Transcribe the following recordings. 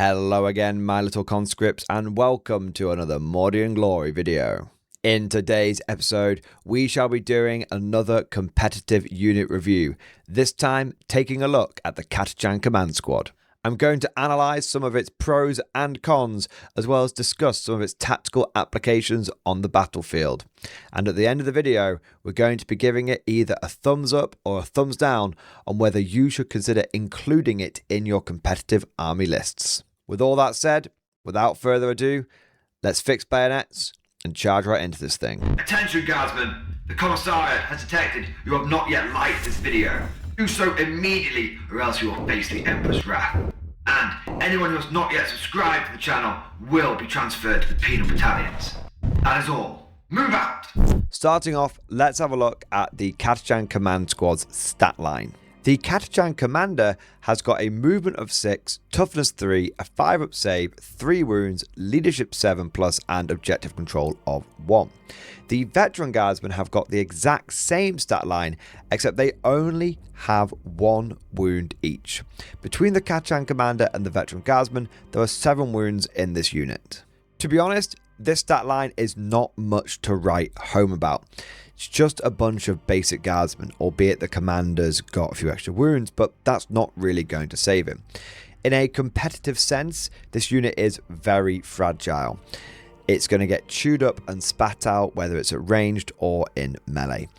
Hello again, my little conscripts, and welcome to another Mordian Glory video. In today's episode, we shall be doing another competitive unit review, this time taking a look at the Catachan Command Squad. I'm going to analyse some of its pros and cons, as well as discuss some of its tactical applications on the battlefield. And at the end of the video, we're going to be giving it either a thumbs up or a thumbs down on whether you should consider including it in your competitive army lists. With all that said, without further ado, let's fix bayonets and charge right into this thing. Attention guardsmen, the Commissariat has detected you have not yet liked this video. Do so immediately or else you will face the Emperor's wrath. And anyone who has not yet subscribed to the channel will be transferred to the penal battalions. That is all. Move out! Starting off, let's have a look at the Catachan Command Squad's stat line. The Catachan Commander has got a movement of 6, toughness 3, a 5-up save, 3 wounds, leadership 7+, and objective control of 1. The Veteran Guardsmen have got the exact same stat line, except they only have 1 wound each. Between the Catachan Commander and the Veteran Guardsmen, there are 7 wounds in this unit. To be honest, this stat line is not much to write home about. It's just a bunch of basic guardsmen, albeit the commander's got a few extra wounds, but that's not really going to save him. In a competitive sense, this unit is very fragile. It's going to get chewed up and spat out, whether it's at ranged or in melee.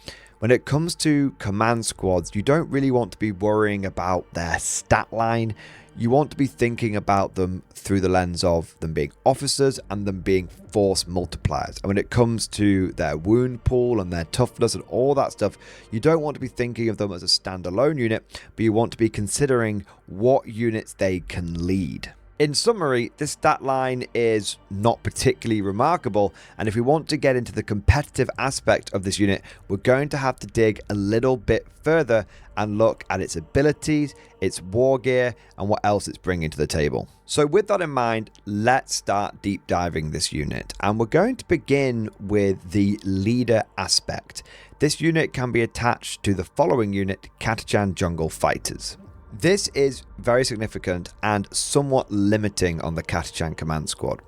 When it comes to command squads, you don't really want to be worrying about their stat line. You want to be thinking about them through the lens of them being officers and them being force multipliers. And when it comes to their wound pool and their toughness and all that stuff, you don't want to be thinking of them as a standalone unit, but you want to be considering what units they can lead. In summary, this stat line is not particularly remarkable, and if we want to get into the competitive aspect of this unit, we're going to have to dig a little bit further and look at its abilities, its war gear, and what else it's bringing to the table. So with that in mind, let's start deep diving this unit, and we're going to begin with the leader aspect. This unit can be attached to the following unit, Catachan Jungle Fighters. This is very significant and somewhat limiting on the Catachan Command Squad,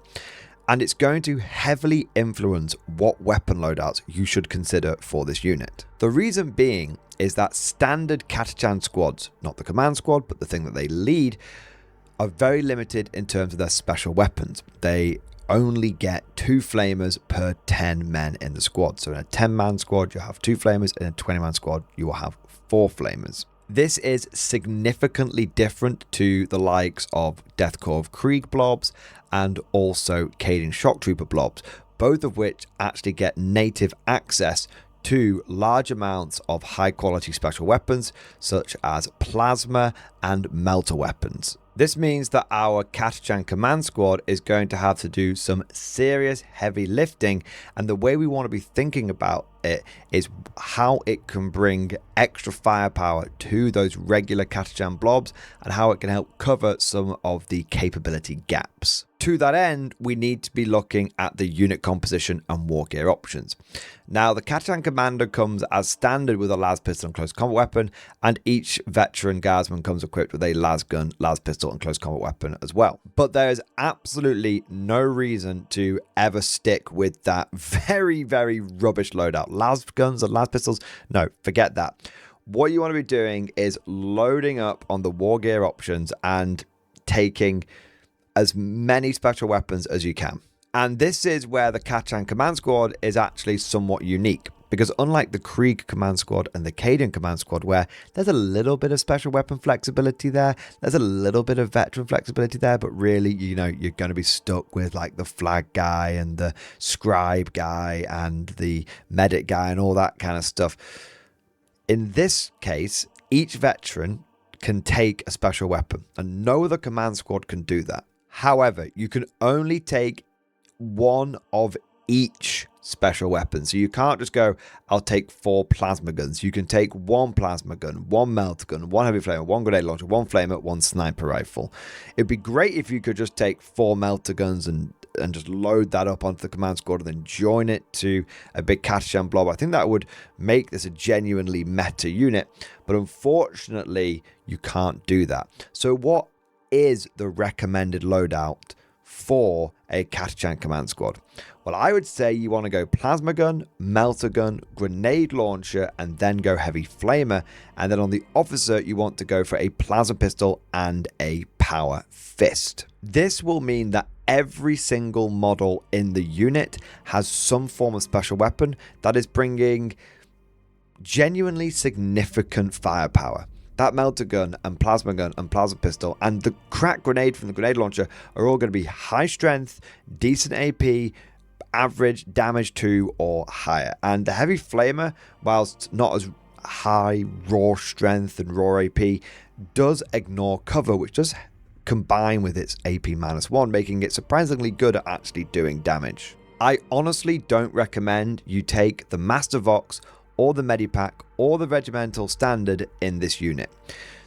and it's going to heavily influence what weapon loadouts you should consider for this unit. The reason being is that standard Catachan squads, not the command squad, but the thing that they lead, are very limited in terms of their special weapons. They only get 2 flamers per 10 men in the squad. So in a 10-man squad, you'll have 2 flamers. In a 20-man squad, you will have 4 flamers. This is significantly different to the likes of Death Corps of Krieg blobs and also Cadian Shock Trooper blobs, both of which actually get native access to large amounts of high quality special weapons such as plasma and melter weapons. This means that our Catachan Command Squad is going to have to do some serious heavy lifting, and the way we want to be thinking about it is how it can bring extra firepower to those regular Catachan blobs and how it can help cover some of the capability gaps. To that end, we need to be looking at the unit composition and war gear options. Now, the Catachan Commander comes as standard with a las pistol and close combat weapon, and each veteran guardsman comes equipped with a las gun, las pistol and close combat weapon as well. But there is absolutely no reason to ever stick with that very, very rubbish loadout. Las guns and las pistols, no, forget that. What you want to be doing is loading up on the war gear options and taking as many special weapons as you can. And this is where the Catachan Command Squad is actually somewhat unique, because unlike the Krieg Command Squad and the Cadian Command Squad, where there's a little bit of special weapon flexibility there, there's a little bit of veteran flexibility there, but really, you know, you're going to be stuck with like the flag guy and the scribe guy and the medic guy and all that kind of stuff. In this case, each veteran can take a special weapon, and no other command squad can do that. However, you can only take 1 of each special weapon. So you can't just go, I'll take 4 plasma guns. You can take 1 plasma gun, 1 melter gun, 1 heavy flamer, 1 grenade launcher, 1 flamer, 1 sniper rifle. It'd be great if you could just take 4 melter guns and just load that up onto the command squad and then join it to a big Catachan blob. I think that would make this a genuinely meta unit, but unfortunately you can't do that. So what is the recommended loadout for a Catachan command squad? Well, I would say you want to go plasma gun, melter gun, grenade launcher, and then go heavy flamer. And then on the officer, you want to go for a plasma pistol and a power fist. This will mean that every single model in the unit has some form of special weapon that is bringing genuinely significant firepower. That melter gun and plasma pistol and the crack grenade from the grenade launcher are all going to be high strength, decent AP, average damage 2 or higher. And the heavy flamer, whilst not as high raw strength and raw AP, does ignore cover, which does combine with its AP -1, making it surprisingly good at actually doing damage. I honestly don't recommend you take the Master Vox or the Medipack or the Regimental Standard in this unit.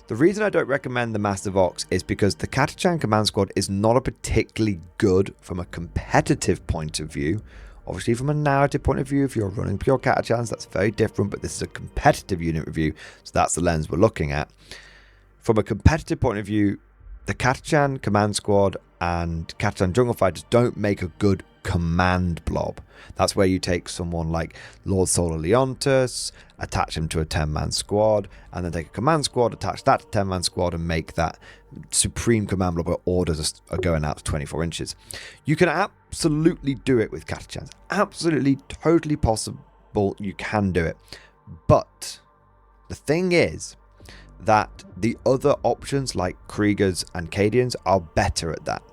The reason I don't recommend the Master Vox is because the Catachan Command Squad is not a particularly good from a competitive point of view. Obviously from a narrative point of view, if you're running pure Catachans, that's very different, but this is a competitive unit review, so that's the lens we're looking at. From a competitive point of view, the Catachan Command Squad and Catachan Jungle Fighters don't make a good command blob. That's where you take someone like Lord Solar Leontus, attach him to a 10-man squad, and then take a command squad, attach that to 10-man squad, and make that supreme command blob where orders are going out to 24 inches. You can absolutely do it with Catachans. Absolutely, totally possible you can do it. But the thing is that the other options like Kriegers and Cadians are better at that.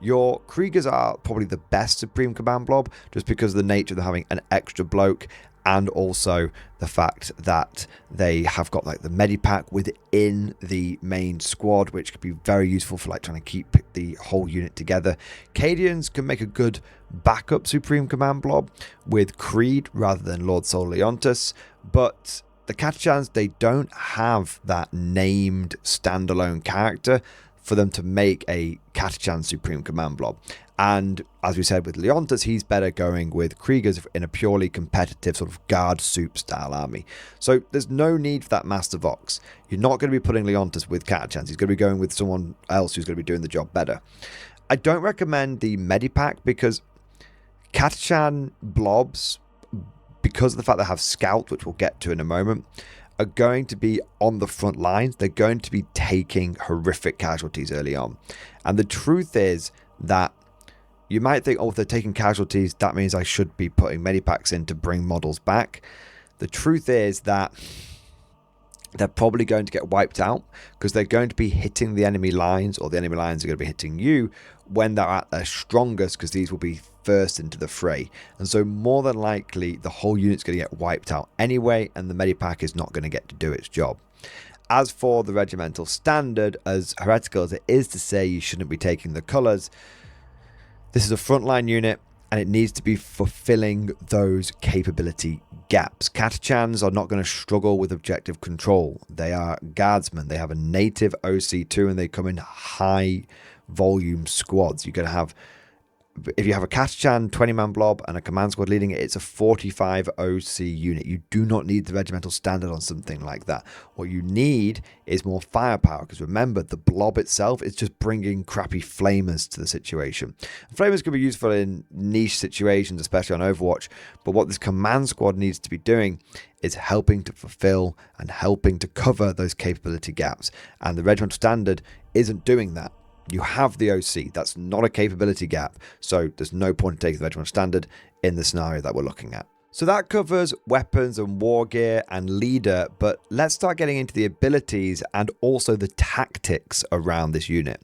Your Kriegers are probably the best Supreme Command Blob just because of the nature of them having an extra bloke, and also the fact that they have got like the Medipack within the main squad, which could be very useful for like trying to keep the whole unit together. Cadians can make a good backup Supreme Command Blob with Creed rather than Lord Sol Leontus, but the Catachans, they don't have that named standalone character for them to make a Catachan Supreme Command Blob. And as we said with Leontus, he's better going with Kriegers in a purely competitive sort of guard soup style army. So there's no need for that Master Vox. You're not going to be putting Leontus with Catachans. He's going to be going with someone else who's going to be doing the job better. I don't recommend the Medipack because Catachan blobs, because of the fact they have Scout, which we'll get to in a moment, are going to be on the front lines. They're going to be taking horrific casualties early on. And the truth is that you might think, oh, if they're taking casualties, that means I should be putting Medipacks in to bring models back. The truth is that they're probably going to get wiped out because they're going to be hitting the enemy lines, or the enemy lines are going to be hitting you when they're at their strongest, because these will be first into the fray. And so more than likely the whole unit's going to get wiped out anyway, and the Medipack is not going to get to do its job. As for the Regimental Standard, as heretical as it is to say you shouldn't be taking the colours, this is a frontline unit and it needs to be fulfilling those capability gaps. Catachans are not going to struggle with objective control. They are guardsmen. They have a native OC2 and they come in high volume squads. You're going to have, if you have a Catachan 20-man blob and a command squad leading it, it's a 45 OC unit. You do not need the Regimental Standard on something like that. What you need is more firepower, because remember, the blob itself is just bringing crappy flamers to the situation. And flamers can be useful in niche situations, especially on Overwatch, but what this command squad needs to be doing is helping to fulfill and helping to cover those capability gaps. And the Regimental Standard isn't doing that. You have the OC. That's not a capability gap. So there's no point in taking the Regimental Standard in the scenario that we're looking at. So that covers weapons and war gear and leader, but let's start getting into the abilities and also the tactics around this unit.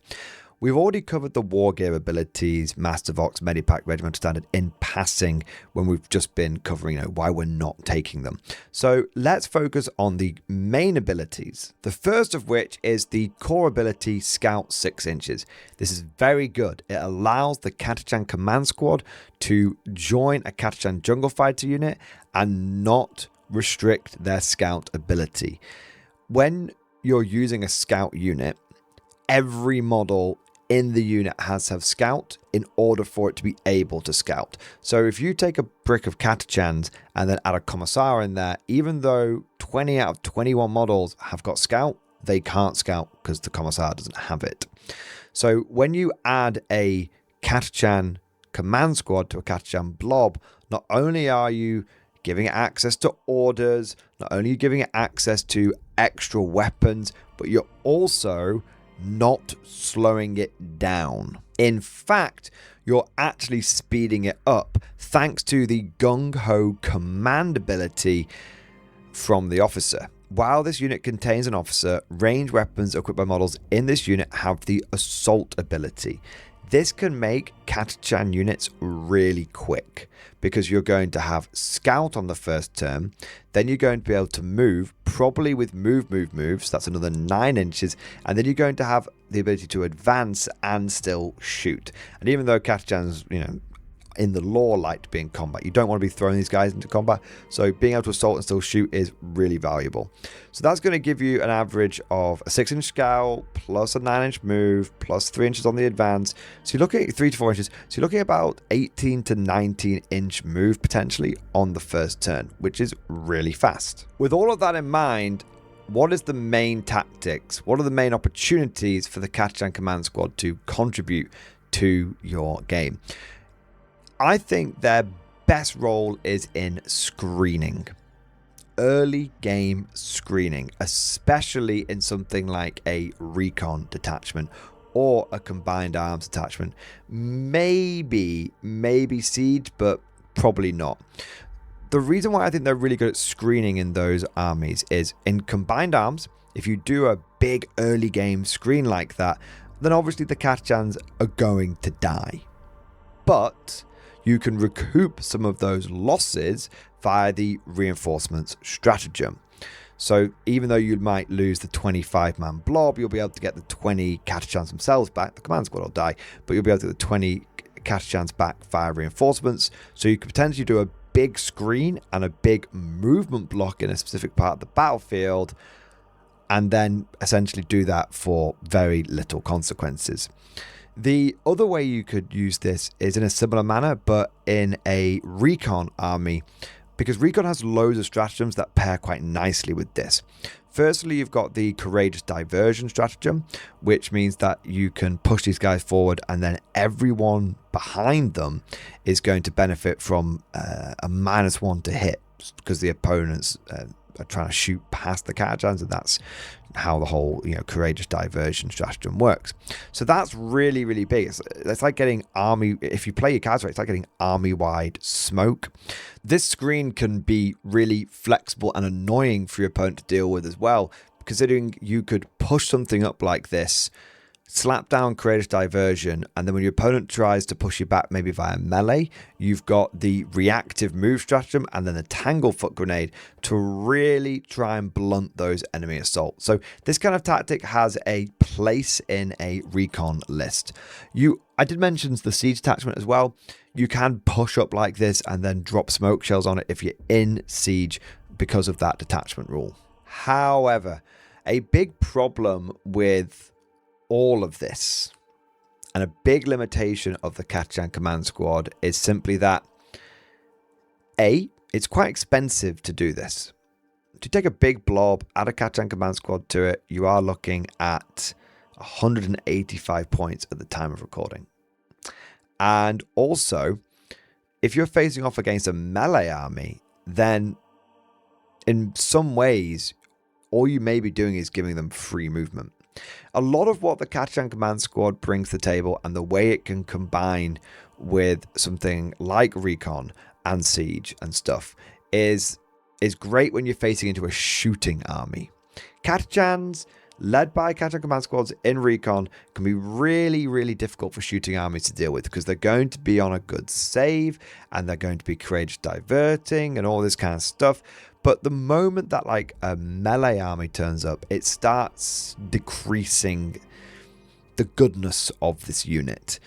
We've already covered the war gear abilities, Master Vox, Medipack, Regimental Standard in passing when we've just been covering why we're not taking them. So let's focus on the main abilities. The first of which is the core ability Scout 6 inches. This is very good. It allows the Catachan Command Squad to join a Catachan Jungle Fighter unit and not restrict their Scout ability. When you're using a Scout unit, every model in the unit has to have Scout in order for it to be able to Scout. So if you take a brick of Catachans and then add a Commissar in there, even though 20 out of 21 models have got Scout, they can't Scout because the Commissar doesn't have it. So when you add a Catachan command squad to a Catachan blob, not only are you giving it access to orders, not only are you giving it access to extra weapons, but you're also not slowing it down. In fact, you're actually speeding it up thanks to the Gung Ho command ability from the officer. While this unit contains an officer, ranged weapons equipped by models in this unit have the assault ability. This can make Catachan units really quick because you're going to have scout on the first turn, then you're going to be able to move, probably with moves, that's another 9 inches, and then you're going to have the ability to advance and still shoot. And even though Catachans, in the lore like to be in combat, you don't want to be throwing these guys into combat, so being able to assault and still shoot is really valuable. So that's going to give you an average of a 6-inch scout plus a 9-inch move plus 3 inches on the advance, so you're looking at 3 to 4 inches, so you're looking at about 18 to 19-inch move potentially on the first turn, which is really fast. With all of that in mind, what is the main tactics, what are the main opportunities for the Catachan command squad to contribute to your game? I think their best role is in screening. Early game screening, especially in something like a recon detachment or a combined arms detachment. Maybe siege, but probably not. The reason why I think they're really good at screening in those armies is in combined arms, if you do a big early game screen like that, then obviously the Catachans are going to die. But you can recoup some of those losses via the reinforcements stratagem. So even though you might lose the 25-man blob, you'll be able to get the 20 Catachans themselves back. The command squad will die, but you'll be able to get the 20 Catachans back via reinforcements. So you could potentially do a big screen and a big movement block in a specific part of the battlefield, and then essentially do that for very little consequences. The other way you could use this is in a similar manner, but in a recon army, because recon has loads of stratagems that pair quite nicely with this. Firstly, you've got the courageous diversion stratagem, which means that you can push these guys forward and then everyone behind them is going to benefit from a -1 to hit because the opponents are trying to shoot past the Catachans, and that's how the whole courageous diversion stratagem works. So that's really, really big. It's like getting army, if you play your cards right, it's like getting army-wide smoke. This screen can be really flexible and annoying for your opponent to deal with as well, considering you could push something up like this, slap down courageous diversion, and then when your opponent tries to push you back maybe via melee, you've got the reactive move stratagem and then the tanglefoot grenade to really try and blunt those enemy assaults. So this kind of tactic has a place in a recon list. I did mention the siege attachment as well. You can push up like this and then drop smoke shells on it if you're in siege because of that detachment rule. However, a big problem with all of this, and a big limitation of the Catachan command squad, is simply that it's quite expensive to do this. To take a big blob, add a Catachan command squad to it, you are looking at 185 points at the time of recording. And also, if you're facing off against a melee army, then in some ways all you may be doing is giving them free movement. A lot of what the Catachan command squad brings to the table and the way it can combine with something like recon and siege and stuff is great when you're facing into a shooting army. Catachans led by Catachan command squads in recon can be really, really difficult for shooting armies to deal with because they're going to be on a good save and they're going to be courageous diverting and all this kind of stuff. But the moment that like a melee army turns up, it starts decreasing the goodness of this unit.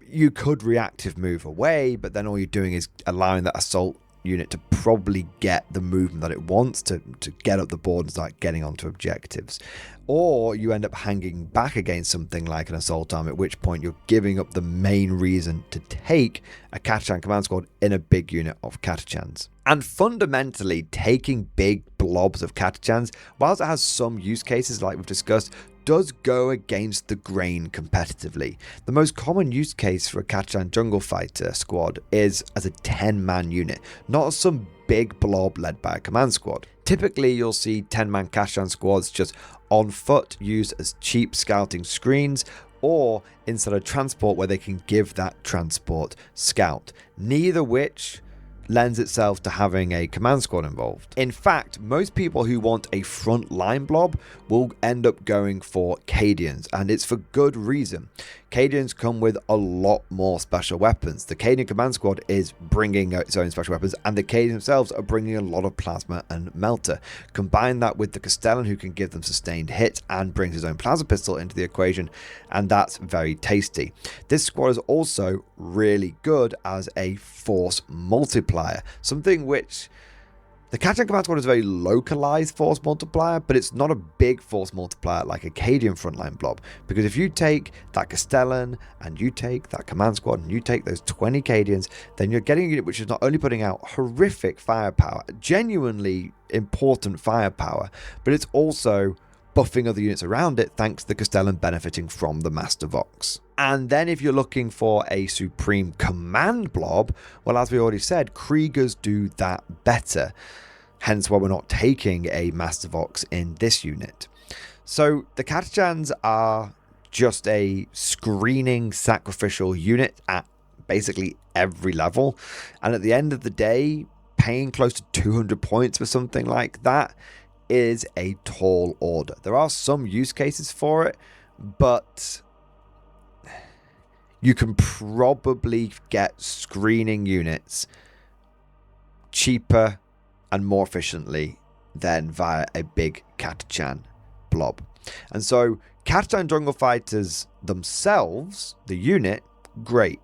You could reactive move away, but then all you're doing is allowing that assault unit to probably get the movement that it wants to get up the board and start getting onto objectives. Or you end up hanging back against something like an assault army, at which point you're giving up the main reason to take a Catachan command squad in a big unit of Catachans. And fundamentally, taking big blobs of Catachans, whilst it has some use cases like we've discussed, does go against the grain competitively. The most common use case for a Catachan jungle fighter squad is as a 10-man unit, not as some big blob led by a command squad. Typically, you'll see 10-man Catachan squads just on foot, used as cheap scouting screens, or instead of transport where they can give that transport scout, neither which lends itself to having a command squad involved. In fact, most people who want a front line blob will end up going for Cadians, and it's for good reason. Cadians come with a lot more special weapons. The Cadian command squad is bringing its own special weapons, and the Cadians themselves are bringing a lot of plasma and melter. Combine that with the Castellan, who can give them sustained hits and brings his own plasma pistol into the equation, and that's very tasty. This squad is also really good as a force multiplier, something which the Catachan command squad is a very localized force multiplier, but it's not a big force multiplier like a Cadian frontline blob. Because if you take that Castellan and you take that command squad and you take those 20 Cadians, then you're getting a unit which is not only putting out horrific firepower, genuinely important firepower, but it's also buffing other units around it thanks to the Castellan benefiting from the Master Vox. And then if you're looking for a supreme command blob, well, as we already said, Kriegers do that better. Hence why we're not taking a Master Vox in this unit. So the Catachans are just a screening sacrificial unit at basically every level. And at the end of the day, paying close to 200 points for something like that is a tall order. There are some use cases for it, but you can probably get screening units cheaper and more efficiently than via a big Catachan blob. And so Catachan jungle fighters themselves, the unit, great.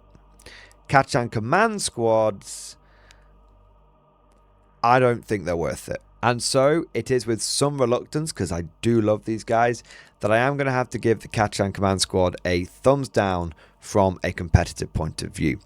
Catachan command squads, I don't think they're worth it. And so it is with some reluctance, because I do love these guys, that I am going to have to give the Catachan command squad a thumbs down from a competitive point of view.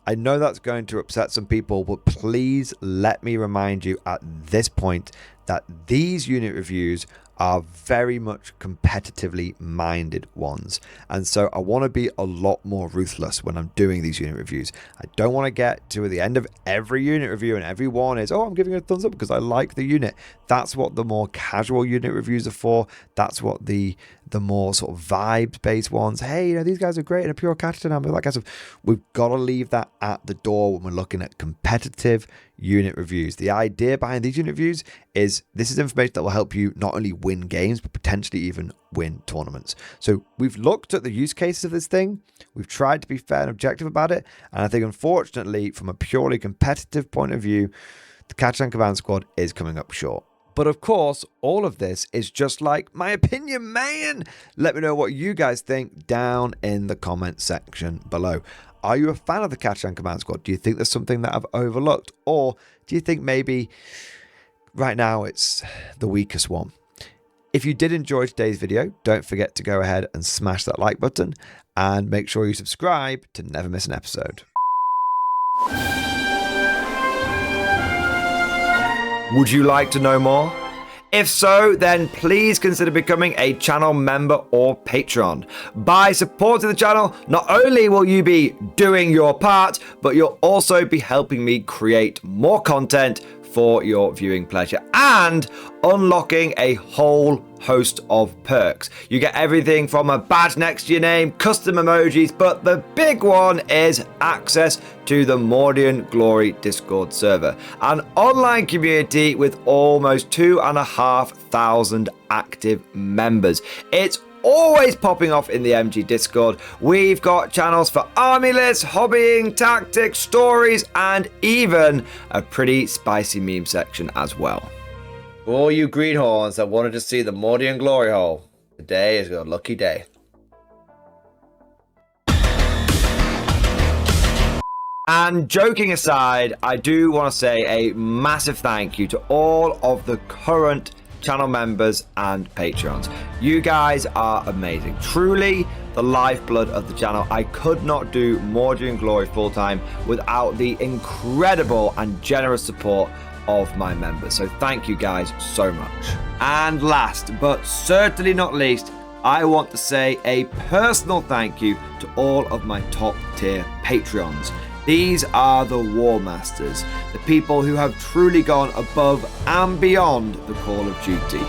I know that's going to upset some people, but please let me remind you at this point that these unit reviews are very much competitively minded ones. And so I want to be a lot more ruthless when I'm doing these unit reviews. I don't want to get to the end of every unit review and every one is, oh, I'm giving it a thumbs up because I like the unit. That's what the more casual unit reviews are for. That's what the more sort of vibes-based ones. Hey, you know, these guys are great and a pure Catachan amber, that kind of stuff. We've got to leave that at the door when we're looking at competitive unit reviews. The idea behind these unit reviews is this is information that will help you not only win games, but potentially even win tournaments. So we've looked at the use cases of this thing. We've tried to be fair and objective about it. And I think, unfortunately, from a purely competitive point of view, the Catachan command squad is coming up short. But of course, all of this is just like my opinion, man. Let me know what you guys think down in the comment section below. Are you a fan of the Catachan command squad? Do you think there's something that I've overlooked? Or do you think maybe right now it's the weakest one? If you did enjoy today's video, don't forget to go ahead and smash that like button and make sure you subscribe to never miss an episode. Would you like to know more? If so, then please consider becoming a channel member or patron. By supporting the channel, not only will you be doing your part, but you'll also be helping me create more content for your viewing pleasure and unlocking a whole host of perks. You get everything from a badge next to your name, custom emojis, but the big one is access to the Mordian Glory Discord server, an online community with almost 2,500 active members. It's always popping off in the MG Discord. We've got channels for army lists, hobbying, tactics, stories, and even a pretty spicy meme section as well. For all you greenhorns that wanted to see the Mordian glory hole, today is your lucky day. And joking aside, I do want to say a massive thank you to all of the current channel members and patrons. You guys are amazing. Truly the lifeblood of the channel. I could not do Mordian Glory full-time without the incredible and generous support of my members. So thank you guys so much. And last but certainly not least, I want to say a personal thank you to all of my top tier Patreons. These are the War Masters, the people who have truly gone above and beyond the call of duty.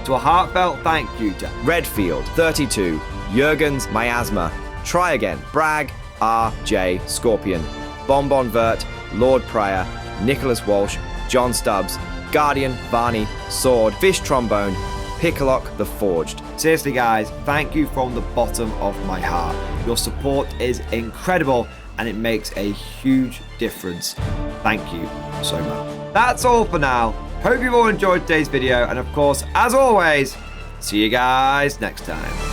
So a heartfelt thank you to Redfield, 32, Jurgens, Miasma, Try Again, Bragg, R.J., Scorpion, Bonbon Vert, Lord Pryor, Nicholas Walsh, John Stubbs, Guardian, Varney, Sword, Fish Trombone, Picklock the Forged. Seriously guys, thank you from the bottom of my heart. Your support is incredible and it makes a huge difference. Thank you so much. That's all for now. Hope you've all enjoyed today's video and of course, as always, see you guys next time.